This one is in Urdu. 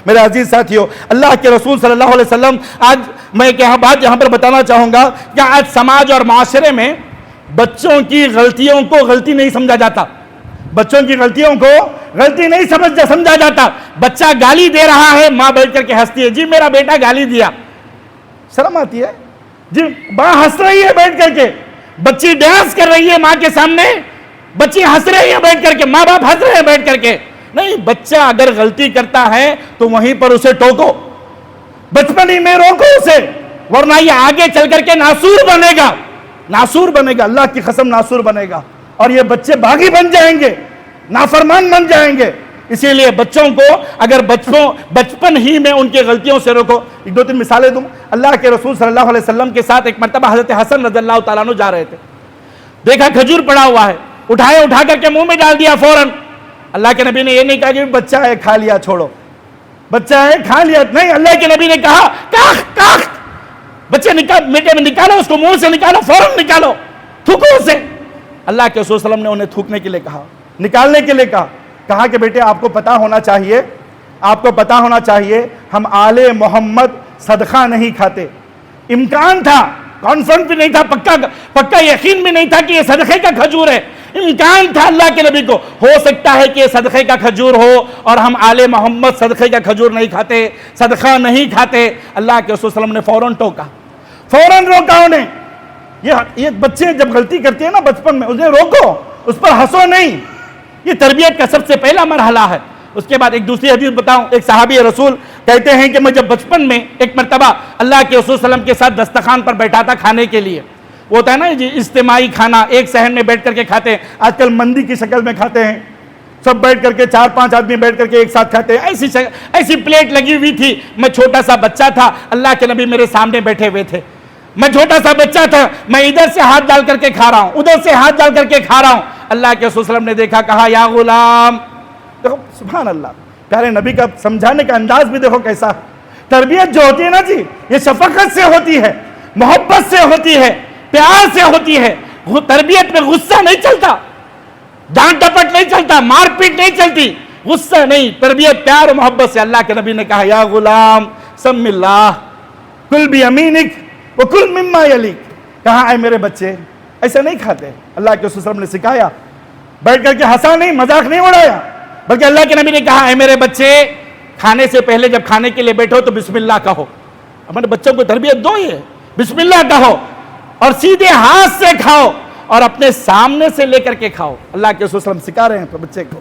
میرے عزیز ساتھیوں، اللہ کے رسول صلی اللہ علیہ وسلم، آج میں ایک بات یہاں پر بتانا چاہوں گا کہ آج سماج اور معاشرے میں بچوں کی غلطیوں کو غلطی نہیں سمجھا جاتا، بچوں کی غلطیوں کو غلطی نہیں سمجھا جاتا۔ بچہ گالی دے رہا ہے، ماں بیٹھ کر کے ہنستی ہے، جی میرا بیٹا گالی دیا، شرم آتی ہے جی، ماں ہنس رہی ہے بیٹھ کر کے، بچی ڈانس کر رہی ہے ماں کے سامنے، بچی ہنس رہی ہے بیٹھ کر کے، ماں باپ ہنس رہے ہیں بیٹھ کر کے۔ نہیں، بچہ اگر غلطی کرتا ہے تو وہیں پر اسے ٹوکو، بچپن ہی میں روکو اسے، ورنہ یہ آگے چل کر کے ناسور بنے گا، ناسور بنے گا، اللہ کی قسم ناسور بنے گا، اور یہ بچے باغی بن جائیں گے، نافرمان بن جائیں گے۔ اسی لیے بچوں کو اگر بچپن ہی میں ان کی غلطیوں سے روکو۔ ایک دو تین مثالیں دوں۔ اللہ کے رسول صلی اللہ علیہ وسلم کے ساتھ ایک مرتبہ حضرت حسن رضی اللہ تعالیٰ عنہ جا رہے تھے، دیکھا کھجور پڑا ہوا ہے، اٹھا کر کے منہ میں ڈال دیا فوراً۔ اللہ کے نبی نے یہ نہیں کہا کہ بچہ ہے کھا لیا چھوڑو، بچہ ہے کھا لیا، نہیں، اللہ کے نبی نے کہا کاخ کاخ، بچے میٹے میں نکالو، اس کو منہ سے نکالو، فوراً نکالو، تھوکو اسے۔ اللہ کے رسول صلی اللہ علیہ وسلم نے انہیں تھوکنے کے لیے کہا، نکالنے کے لیے کہا کہ بیٹے آپ کو پتا ہونا چاہیے ہم آل محمد صدقہ نہیں کھاتے۔ امکان تھا، کانفرنس بھی نہیں تھا، پکا یقین بھی نہیں تھا کہ یہ صدقے کا کھجور ہے، امکان تھا اللہ کے نبی کو، ہو سکتا ہے کہ یہ صدقے کا کھجور ہو اور ہم آل محمد صدقے کا کھجور نہیں کھاتے، صدقہ نہیں کھاتے۔ اللہ کے رسول صلی اللہ علیہ وسلم نے فوراً ٹوکا، فوراً روکا انہیں۔ یہ بچے جب غلطی کرتے ہیں نا بچپن میں، انہیں روکو، اس پر ہنسو نہیں، یہ تربیت کا سب سے پہلا مرحلہ ہے۔ اس کے بعد ایک دوسری حدیث بتاؤں، ایک صحابی رسول کہتے ہیں کہ میں جب بچپن میں ایک مرتبہ اللہ کے رسول صلی اللہ علیہ وسلم کے ساتھ دسترخوان پر بیٹھا تھا کھانے کے لیے، وہ ہوتا ہے نا جی اجتماعی کھانا، ایک صحن میں بیٹھ کر کے کھاتے ہیں، آج کل مندی کی شکل میں کھاتے ہیں، سب بیٹھ کر کے 4-5 آدمی بیٹھ کر کے ایک ساتھ کھاتے ہیں، ایسی پلیٹ لگی ہوئی تھی۔ میں چھوٹا سا بچہ تھا، اللہ کے نبی میرے سامنے بیٹھے ہوئے تھے، میں چھوٹا سا بچہ تھا، میں ادھر سے ہاتھ ڈال کر کے کھا رہا ہوں، ادھر سے ہاتھ ڈال کر کے کھا رہا ہوں۔ اللہ کے رسول صلی اللہ علیہ وسلم نے دیکھا، کہا یا غلام، دیکھو سبحان اللہ، پیارے نبی کا سمجھانے کا انداز بھی دیکھو کیسا۔ تربیت جو ہوتی ہے نا جی، یہ شفقت سے ہوتی ہے، محبت سے ہوتی ہے، پیار سے ہوتی ہے۔ تربیت میں غصہ نہیں چلتا، ڈانٹ ڈپٹ نہیں چلتا، مار پیٹ نہیں چلتی، غصہ نہیں، تربیت پیار و محبت سے۔ اللہ کے نبی نے کہا یا غلام سم اللہ کل بیمینک وکل مما یلیک، کہا اے میرے بچے ایسے نہیں کھاتے۔ اللہ کے رسول صلی اللہ علیہ وسلم نے سکھایا، بیٹھ کر کے ہنسا نہیں، مذاق نہیں اڑایا، بلکہ اللہ کے نبی نے کہا اے میرے بچے کھانے سے پہلے جب کھانے کے لیے بیٹھو تو بسم اللہ کہو۔ اپنے بچوں کو تربیت دو، یہ بسم اللہ کہو اور سیدھے ہاتھ سے کھاؤ اور اپنے سامنے سے لے کر کے کھاؤ۔ اللہ کے رسول صلی اللہ علیہ وسلم سکھا رہے ہیں بچے کو۔